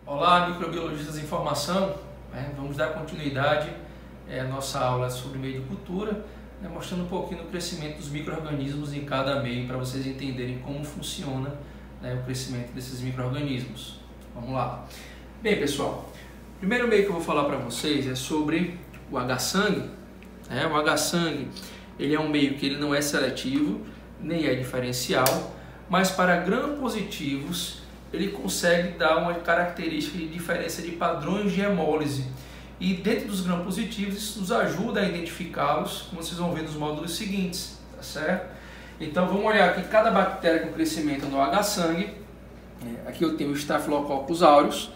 Olá, microbiologistas em formação. Vamos dar continuidade à nossa aula sobre meio de cultura, mostrando um pouquinho do crescimento dos micro-organismos em cada meio, para vocês entenderem como funciona o crescimento desses micro-organismos. Vamos lá. Bem, pessoal, o primeiro meio que eu vou falar para vocês é sobre o H-sangue. O H-sangue ele é um meio que ele não é seletivo, nem é diferencial, mas para gram-positivos ele consegue dar uma característica de diferença de padrões de hemólise. E dentro dos gram-positivos isso nos ajuda a identificá-los, como vocês vão ver nos módulos seguintes, tá certo? Então vamos olhar aqui cada bactéria com crescimento no H-sangue. Aqui eu tenho o Staphylococcus aureus.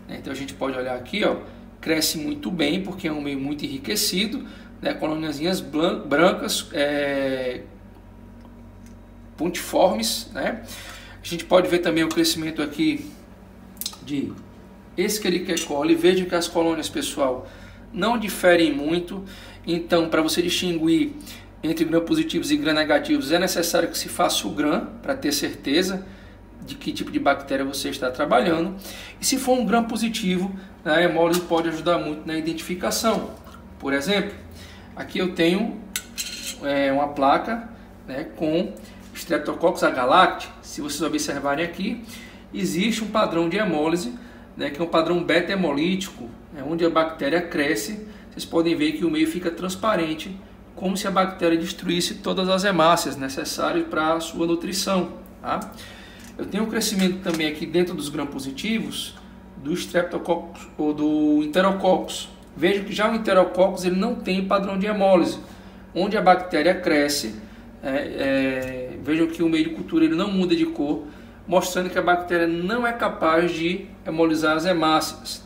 Então a gente pode olhar aqui, ó, cresce muito bem porque é um meio muito enriquecido, colôniazinhas brancas, pontiformes, A gente pode ver também o crescimento aqui de Escherichia coli. Veja que as colônias, pessoal, não diferem muito. Então, para você distinguir entre gram-positivos e gram-negativos, é necessário que se faça o gram para ter certeza de que tipo de bactéria você está trabalhando. E se for um gram-positivo, a hemólise pode ajudar muito na identificação. Por exemplo, aqui eu tenho uma placa com Streptococcus agalacti. Se vocês observarem aqui, existe um padrão de hemólise, que é um padrão beta-hemolítico, onde a bactéria cresce. Vocês podem ver que o meio fica transparente, como se a bactéria destruísse todas as hemácias necessárias para a sua nutrição. Eu tenho um crescimento também aqui dentro dos gram-positivos do Streptococcus ou do Enterococcus. Veja que já o Enterococcus ele não tem padrão de hemólise, onde a bactéria cresce. Vejam que o meio de cultura ele não muda de cor, mostrando que a bactéria não é capaz de hemolizar as hemácias.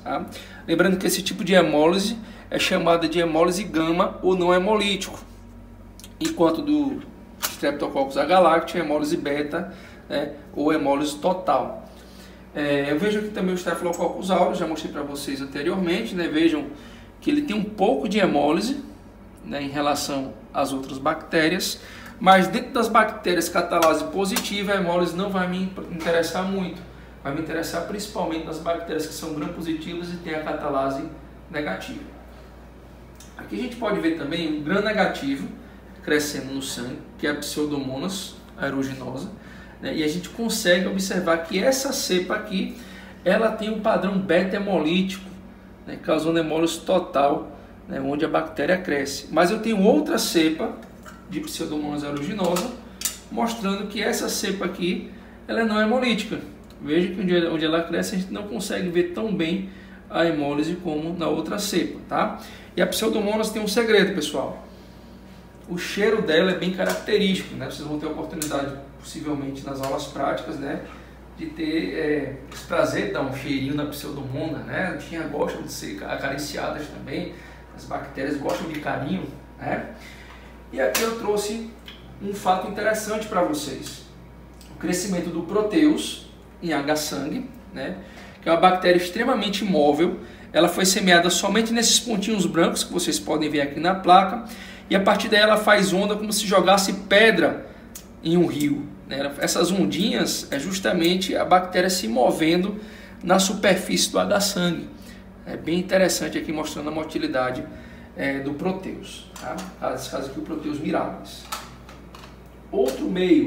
Lembrando que esse tipo de hemólise é chamada de hemólise gama ou não hemolítico, enquanto do Streptococcus agalacti é hemólise beta, ou hemólise total. Eu vejo aqui também o Staphylococcus aureus, já mostrei para vocês anteriormente. Vejam que ele tem um pouco de hemólise em relação às outras bactérias. Mas dentro das bactérias catalase positiva, a hemólise não vai me interessar muito. Vai me interessar principalmente nas bactérias que são gram-positivas e têm a catalase negativa. Aqui a gente pode ver também um gram-negativo crescendo no sangue, que é a Pseudomonas aeruginosa. E a gente consegue observar que essa cepa aqui, ela tem um padrão beta-hemolítico, causando hemólise total, onde a bactéria cresce. Mas eu tenho outra cepa de Pseudomonas aeruginosa, mostrando que essa cepa aqui ela não é hemolítica. Veja que onde ela cresce a gente não consegue ver tão bem a hemólise como na outra cepa, E a Pseudomonas tem um segredo, pessoal. O cheiro dela é bem característico, Vocês vão ter a oportunidade, possivelmente nas aulas práticas, de ter esse prazer de dar um cheirinho na Pseudomonas, A bichinha gosta de ser acariciadas também, as bactérias gostam de carinho, E aqui eu trouxe um fato interessante para vocês. O crescimento do Proteus em H-sangue, que é uma bactéria extremamente móvel. Ela foi semeada somente nesses pontinhos brancos que vocês podem ver aqui na placa. E a partir daí ela faz onda como se jogasse pedra em um rio. Essas ondinhas é justamente a bactéria se movendo na superfície do H-sangue. É bem interessante aqui mostrando a motilidade do Proteus, Nesse caso aqui o Proteus mirabilis. Outro meio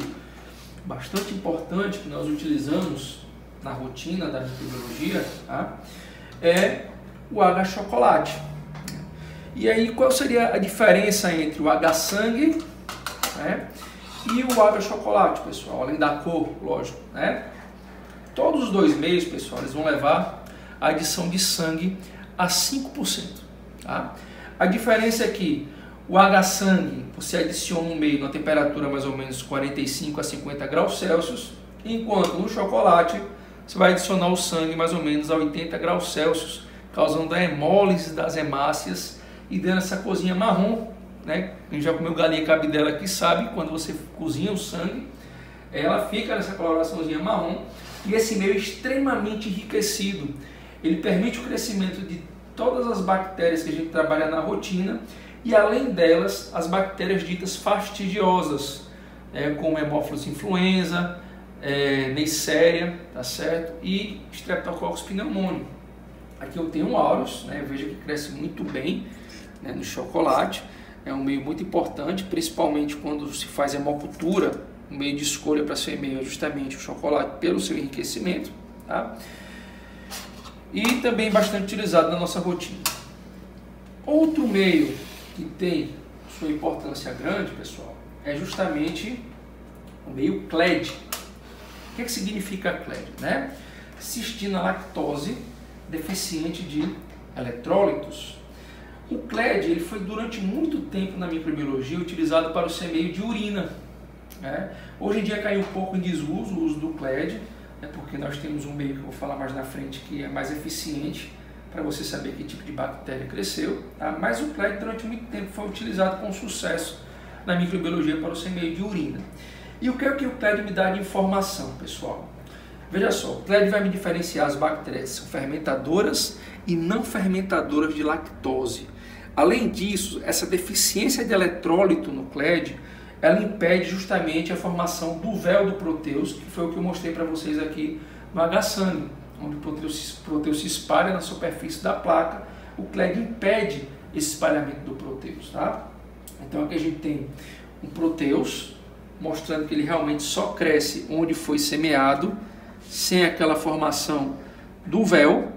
bastante importante que nós utilizamos na rotina da microbiologia é o H-chocolate. E aí qual seria a diferença entre o H-sangue e o H-chocolate, pessoal? Além da cor, lógico, Todos os dois meios, pessoal, eles vão levar a adição de sangue a 5%, A diferença é que o H-sangue você adiciona um meio na temperatura mais ou menos 45 a 50 graus Celsius, enquanto no chocolate você vai adicionar o sangue mais ou menos a 80 graus Celsius, causando a hemólise das hemácias e dando essa corzinha marrom. Quem já comeu galinha cabidela aqui sabe, quando você cozinha o sangue, ela fica nessa coloraçãozinha marrom, e esse meio é extremamente enriquecido. Ele permite o crescimento de todas as bactérias que a gente trabalha na rotina, e além delas, as bactérias ditas fastidiosas, como Haemophilus influenza, Neisseria, tá certo? E Streptococcus pneumoniae. Aqui eu tenho um aureus, né? Veja que cresce muito bem, né, no chocolate. É um meio muito importante, principalmente quando se faz hemocultura. O meio de escolha para ser meio é justamente o chocolate pelo seu enriquecimento, tá? E também bastante utilizado na nossa rotina. Outro meio que tem sua importância grande, pessoal, é justamente o meio CLED. O que significa CLED, né? Cistina lactose deficiente de eletrólitos. O CLED ele foi durante muito tempo na microbiologia utilizado para o semeio de urina, né? Hoje em dia caiu um pouco em desuso o uso do CLED, né, porque nós temos um meio que eu vou falar mais na frente que é mais eficiente para você saber que tipo de bactéria cresceu, tá? Mas o CLED durante muito tempo foi utilizado com sucesso na microbiologia para o semeio de urina. E o que é que o CLED me dá de informação, pessoal? Veja só, o CLED vai me diferenciar as bactérias que são fermentadoras e não fermentadoras de lactose. Além disso, essa deficiência de eletrólito no CLED, ela impede justamente a formação do véu do proteus, que foi o que eu mostrei para vocês aqui no H-Sangue, onde o proteus se espalha na superfície da placa. O CLED impede esse espalhamento do proteus, tá? Então aqui a gente tem um proteus, mostrando que ele realmente só cresce onde foi semeado, sem aquela formação do véu,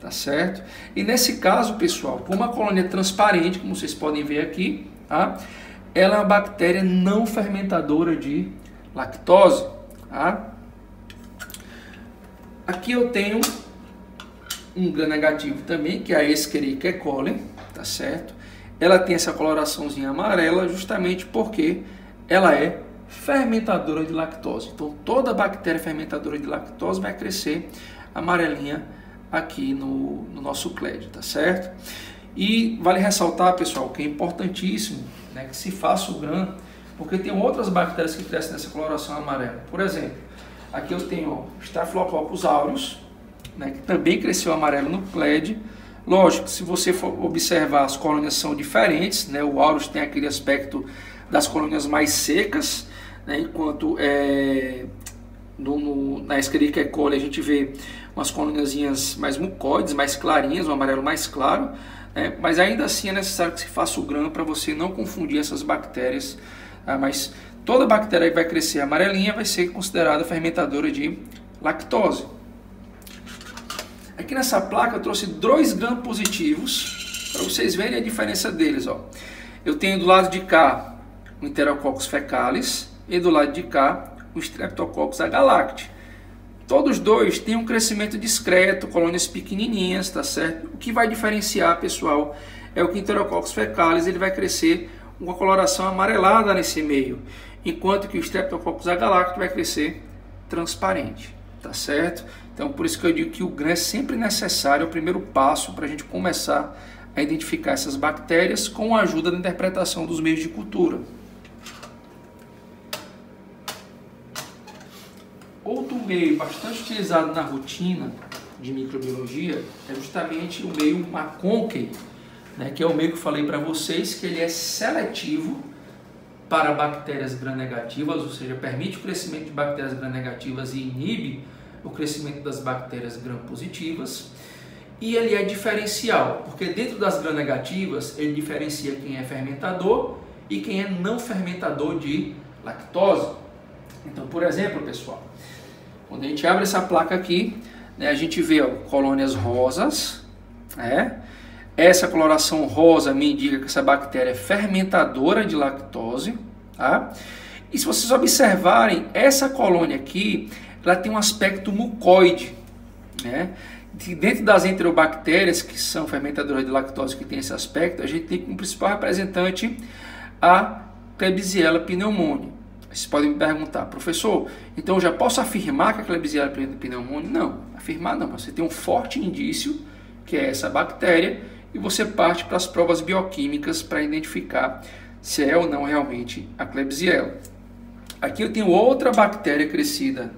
tá certo? E nesse caso, pessoal, por uma colônia transparente, como vocês podem ver aqui, tá? Ela é uma bactéria não fermentadora de lactose, tá? Aqui eu tenho um gram negativo também, que é a Escherichia coli, tá certo? Ela tem essa coloraçãozinha amarela justamente porque ela é fermentadora de lactose. Então toda bactéria fermentadora de lactose vai crescer amarelinha aqui no nosso CLED, tá certo? E vale ressaltar, pessoal, que é importantíssimo, né, que se faça o gram, porque tem outras bactérias que crescem nessa coloração amarela. Por exemplo, aqui eu tenho Staphylococcus aureus, né, que também cresceu amarelo no CLED. Lógico, se você for observar, as colônias são diferentes, né? O aureus tem aquele aspecto das colônias mais secas, né? Enquanto na Escherichia coli a gente vê umas colôniazinhas mais mucoides, mais clarinhas, um amarelo mais claro, né? Mas ainda assim é necessário que se faça o gram para você não confundir essas bactérias, tá? Mas toda bactéria que vai crescer amarelinha vai ser considerada fermentadora de lactose. Aqui nessa placa eu trouxe 2 gram positivos para vocês verem a diferença deles, ó. Eu tenho do lado de cá o Enterococcus fecalis e do lado de cá o Streptococcus agalacti. Todos dois têm um crescimento discreto, colônias pequenininhas, tá certo? O que vai diferenciar, pessoal, é o que o Enterococcus fecalis ele vai crescer uma coloração amarelada nesse meio, enquanto que o Streptococcus agalacti vai crescer transparente, tá certo? Então, por isso que eu digo que o gram é sempre necessário, é o primeiro passo para a gente começar a identificar essas bactérias com a ajuda da interpretação dos meios de cultura. Outro meio bastante utilizado na rotina de microbiologia é justamente o meio McConkey, né, que é o meio que eu falei para vocês, que ele é seletivo para bactérias gram-negativas, ou seja, permite o crescimento de bactérias gram-negativas e inibe o crescimento das bactérias gram-positivas. E ele é diferencial, porque dentro das gram-negativas ele diferencia quem é fermentador e quem é não fermentador de lactose. Então, por exemplo, pessoal, quando a gente abre essa placa aqui, né, a gente vê, ó, colônias rosas, né? Essa coloração rosa me indica que essa bactéria é fermentadora de lactose, tá? E se vocês observarem, essa colônia aqui, ela tem um aspecto mucoide, né? Dentro das enterobactérias, que são fermentadoras de lactose, que tem esse aspecto, a gente tem como principal representante a Klebsiella pneumoniae. Vocês podem me perguntar, professor, então eu já posso afirmar que a Klebsiella pneumoniae? Não, afirmar não, você tem um forte indício que é essa bactéria e você parte para as provas bioquímicas para identificar se é ou não realmente a Klebsiella. Aqui eu tenho outra bactéria crescida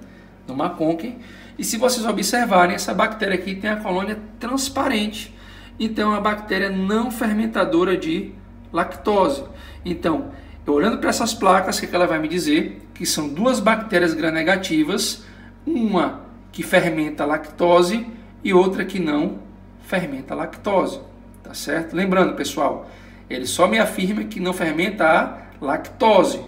no McConkey, e se vocês observarem, essa bactéria aqui tem a colônia transparente, então é uma bactéria não fermentadora de lactose. Então, olhando para essas placas, o que ela vai me dizer? que são duas bactérias gram-negativas, uma que fermenta a lactose e outra que não fermenta a lactose, tá certo? Lembrando, pessoal, ele só me afirma que não fermenta a lactose,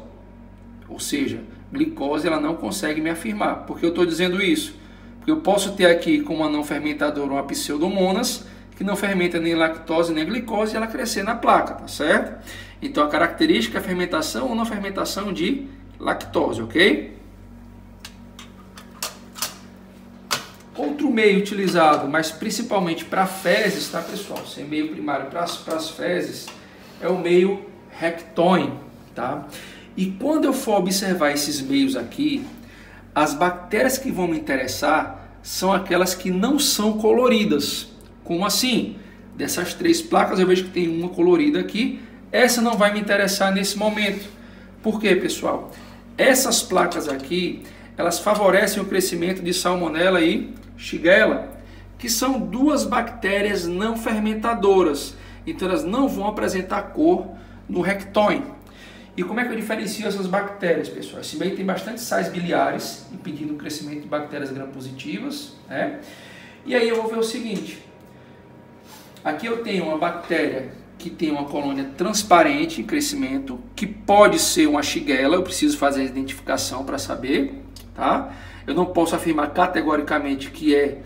ou seja, glicose ela não consegue me afirmar. Por que eu estou dizendo isso? Porque eu posso ter aqui como uma não fermentadora uma pseudomonas que não fermenta nem lactose nem glicose e ela crescer na placa, tá certo? Então a característica é fermentação ou não fermentação de lactose, ok? Outro meio utilizado, mas principalmente para fezes, tá pessoal? Esse meio primário para as fezes é o meio Rectoin, tá? E quando eu for observar esses meios aqui, as bactérias que vão me interessar são aquelas que não são coloridas. Como assim? Dessas três placas eu vejo que tem uma colorida aqui, essa não vai me interessar nesse momento. Por quê, pessoal? Essas placas aqui, elas favorecem o crescimento de Salmonella e Shigella, que são duas bactérias não fermentadoras. Então elas não vão apresentar cor no Rectoin. E como é que eu diferencio essas bactérias, pessoal? Esse meio tem bastante sais biliares, impedindo o crescimento de bactérias gram-positivas, né? E aí eu vou ver o seguinte. Aqui eu tenho uma bactéria que tem uma colônia transparente em crescimento, que pode ser uma Shigella, eu preciso fazer a identificação para saber, tá? Eu não posso afirmar categoricamente que é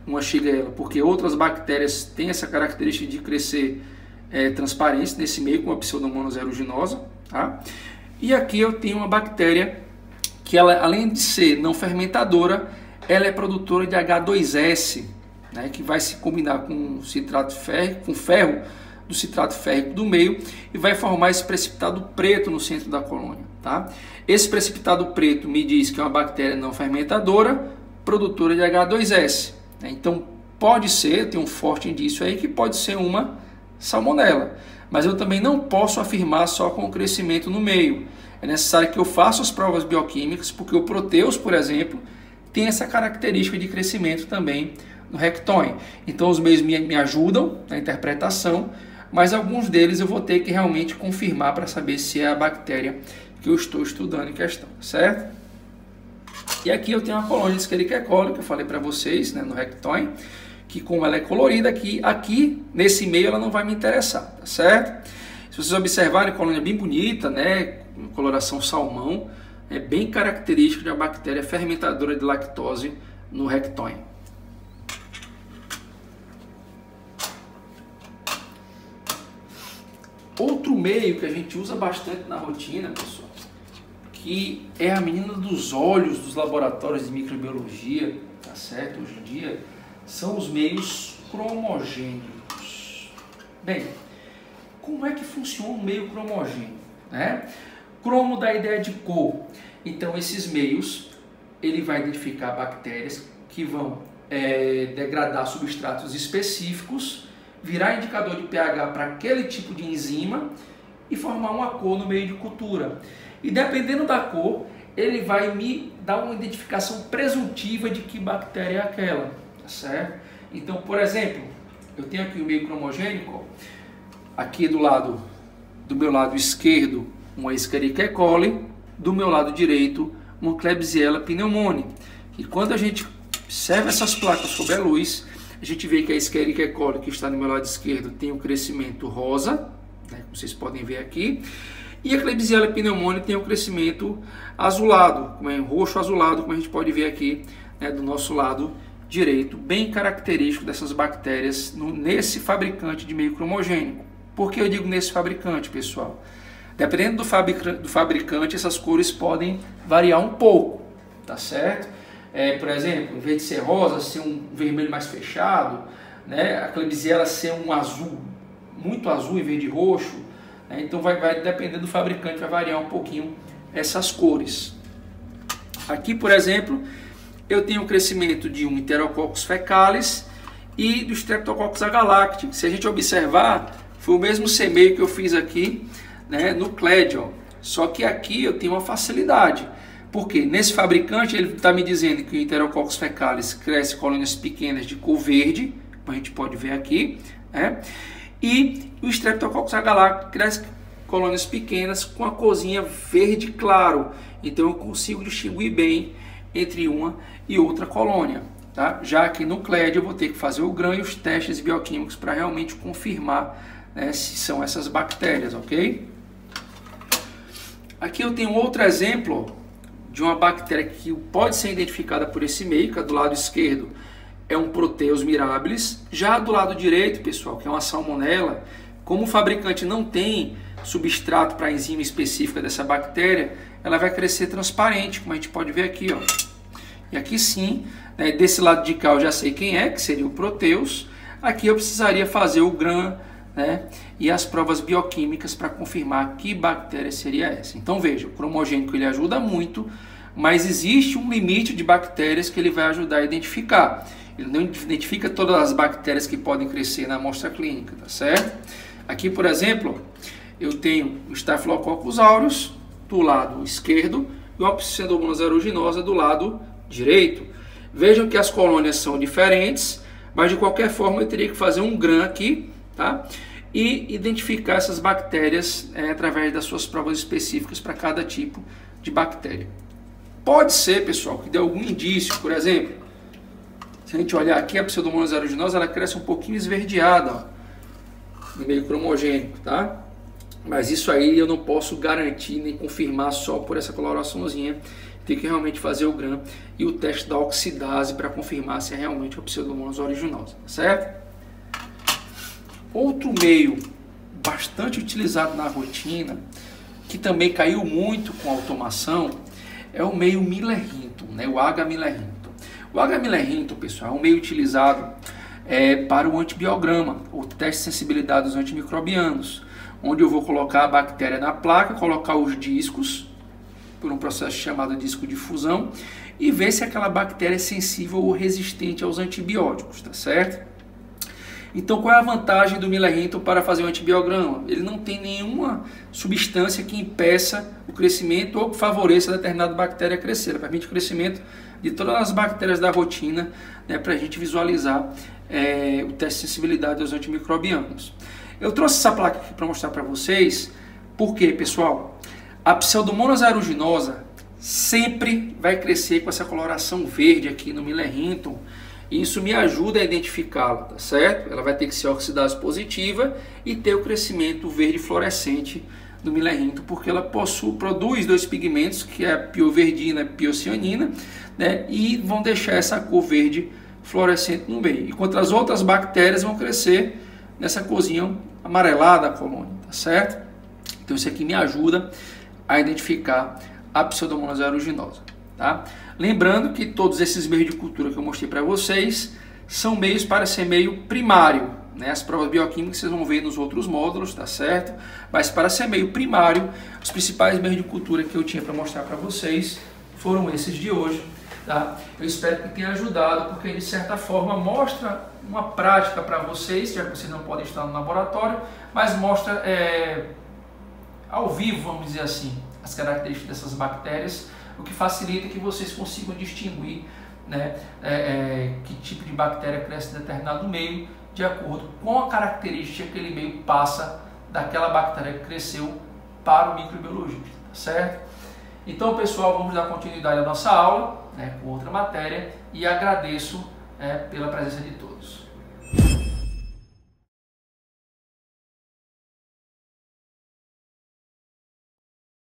uma Shigella, porque outras bactérias têm essa característica de crescer transparente nesse meio, como a Pseudomonas aeruginosa, tá? E aqui eu tenho uma bactéria que ela, além de ser não fermentadora, ela é produtora de H2S, né, que vai se combinar com citrato férrico, com ferro do citrato férrico do meio e vai formar esse precipitado preto no centro da colônia, tá? Esse precipitado preto me diz que é uma bactéria não fermentadora, produtora de H2S, né? Então pode ser, tem um forte indício aí que pode ser uma Salmonella, mas eu também não posso afirmar só com o crescimento no meio. É necessário que eu faça as provas bioquímicas, porque o Proteus, por exemplo, tem essa característica de crescimento também no Rectoin. Então os meios me ajudam na interpretação, mas alguns deles eu vou ter que realmente confirmar para saber se é a bactéria que eu estou estudando em questão, certo? E aqui eu tenho uma colônia de Escherichia coli, que eu falei para vocês, né, no Rectoin, que como ela é colorida aqui nesse meio ela não vai me interessar, tá certo? Se vocês observarem, a colônia bem bonita, né, coloração salmão, é bem característica de uma bactéria fermentadora de lactose no Rectoin. Outro meio que a gente usa bastante na rotina, pessoal, que é a menina dos olhos dos laboratórios de microbiologia, tá certo? Hoje em dia, são os meios cromogênicos. Bem, como é que funciona um meio cromogênico, né? Cromo dá a ideia de cor. Então, esses meios, ele vai identificar bactérias que vão degradar substratos específicos, virar indicador de pH para aquele tipo de enzima e formar uma cor no meio de cultura. E dependendo da cor, ele vai me dar uma identificação presuntiva de que bactéria é aquela, tá certo? Então, por exemplo, eu tenho aqui o meio cromogênico, aqui do meu lado esquerdo, uma Escherichia coli, do meu lado direito, uma Klebsiella pneumoniae. E quando a gente observa essas placas sob a luz, a gente vê que a Escherichia coli, que está no meu lado esquerdo, tem um crescimento rosa, né, como vocês podem ver aqui, e a Klebsiella pneumoniae tem um crescimento azulado, roxo azulado, como a gente pode ver aqui, né, do nosso lado direito, bem característico dessas bactérias nesse fabricante de meio cromogênico. Por que eu digo nesse fabricante, pessoal? Dependendo do fabricante, essas cores podem variar um pouco, tá certo? Por exemplo, em vez de ser rosa, ser um vermelho mais fechado, né? A Klebsiella ser um azul, muito azul em vez de roxo, né? Então vai depender do fabricante, vai variar um pouquinho essas cores. Aqui, por exemplo, eu tenho o crescimento de um Enterococcus fecalis e do Streptococcus agalacti. Se a gente observar, foi o mesmo semeio que eu fiz aqui, né, no Cladion, só que aqui eu tenho uma facilidade. Porque nesse fabricante ele está me dizendo que o Enterococcus fecalis cresce colônias pequenas de cor verde, como a gente pode ver aqui, né? E o Streptococcus agalacti cresce colônias pequenas com a corzinha verde claro. Então eu consigo distinguir bem entre uma e outra colônia. Tá? Já que no CLED eu vou ter que fazer o GRAM e os testes bioquímicos para realmente confirmar, né, se são essas bactérias, ok? Aqui eu tenho outro exemplo de uma bactéria que pode ser identificada por esse meio, que é do lado esquerdo é um Proteus mirabilis. Já do lado direito, pessoal, que é uma salmonela, como o fabricante não tem substrato para a enzima específica dessa bactéria, ela vai crescer transparente, como a gente pode ver aqui, ó. E aqui sim, né, desse lado de cá eu já sei quem é, que seria o Proteus. Aqui eu precisaria fazer o GRAM, né, e as provas bioquímicas para confirmar que bactéria seria essa. Então veja, o cromogênico ele ajuda muito, mas existe um limite de bactérias que ele vai ajudar a identificar. Ele não identifica todas as bactérias que podem crescer na amostra clínica, tá certo? Aqui, por exemplo, eu tenho o Staphylococcus aureus do lado esquerdo e o Pseudomonas aeruginosa do lado direito. Vejam que as colônias são diferentes, mas de qualquer forma eu teria que fazer um GRAM aqui, tá? E identificar essas bactérias através das suas provas específicas para cada tipo de bactéria. Pode ser, pessoal, que dê algum indício, por exemplo, se a gente olhar aqui, a Pseudomonas aeruginosa ela cresce um pouquinho esverdeada, ó, no meio cromogênico, tá? Mas isso aí eu não posso garantir nem confirmar só por essa coloraçãozinha. Tem que realmente fazer o GRAM e o teste da oxidase para confirmar se é realmente a Pseudomonas aeruginosa, tá certo? Outro meio bastante utilizado na rotina, que também caiu muito com a automação, é o meio Miller-Hinton, né? O H-Miller-Hinton. O H-Miller-Hinton, pessoal, é um meio utilizado para o antibiograma, o teste de sensibilidade dos antimicrobianos, onde eu vou colocar a bactéria na placa, colocar os discos, por um processo chamado disco de fusão, e ver se aquela bactéria é sensível ou resistente aos antibióticos, tá certo? Então, qual é a vantagem do Miller-Hinton para fazer o antibiograma? Ele não tem nenhuma substância que impeça o crescimento ou que favoreça determinada bactéria a crescer. Ele permite o crescimento de todas as bactérias da rotina, né, para a gente visualizar o teste de sensibilidade aos antimicrobianos. Eu trouxe essa placa aqui para mostrar para vocês, porque, pessoal, a Pseudomonas aeruginosa sempre vai crescer com essa coloração verde aqui no Miller-Hinton. Isso me ajuda a identificá-la, tá certo? Ela vai ter que ser oxidase positiva e ter o crescimento verde fluorescente do Miller-Hinton, porque ela produz dois pigmentos, que é a pioverdina e piocianina, né? E vão deixar essa cor verde fluorescente no meio. Enquanto as outras bactérias vão crescer nessa corzinha amarelada da colônia, tá certo? Então isso aqui me ajuda a identificar a Pseudomonas aeruginosa, tá? Lembrando que todos esses meios de cultura que eu mostrei para vocês são meios para ser meio primário, né? As provas bioquímicas vocês vão ver nos outros módulos, tá certo? Mas para ser meio primário, os principais meios de cultura que eu tinha para mostrar para vocês foram esses de hoje, tá? Eu espero que tenha ajudado, porque de certa forma mostra uma prática para vocês, já que vocês não podem estar no laboratório, mas mostra ao vivo, vamos dizer assim, as características dessas bactérias, o que facilita que vocês consigam distinguir, né, que tipo de bactéria cresce em determinado meio, de acordo com a característica que aquele meio passa daquela bactéria que cresceu para o microbiologista, tá certo? Então, pessoal, vamos dar continuidade à nossa aula, né, com outra matéria, e agradeço pela presença de todos.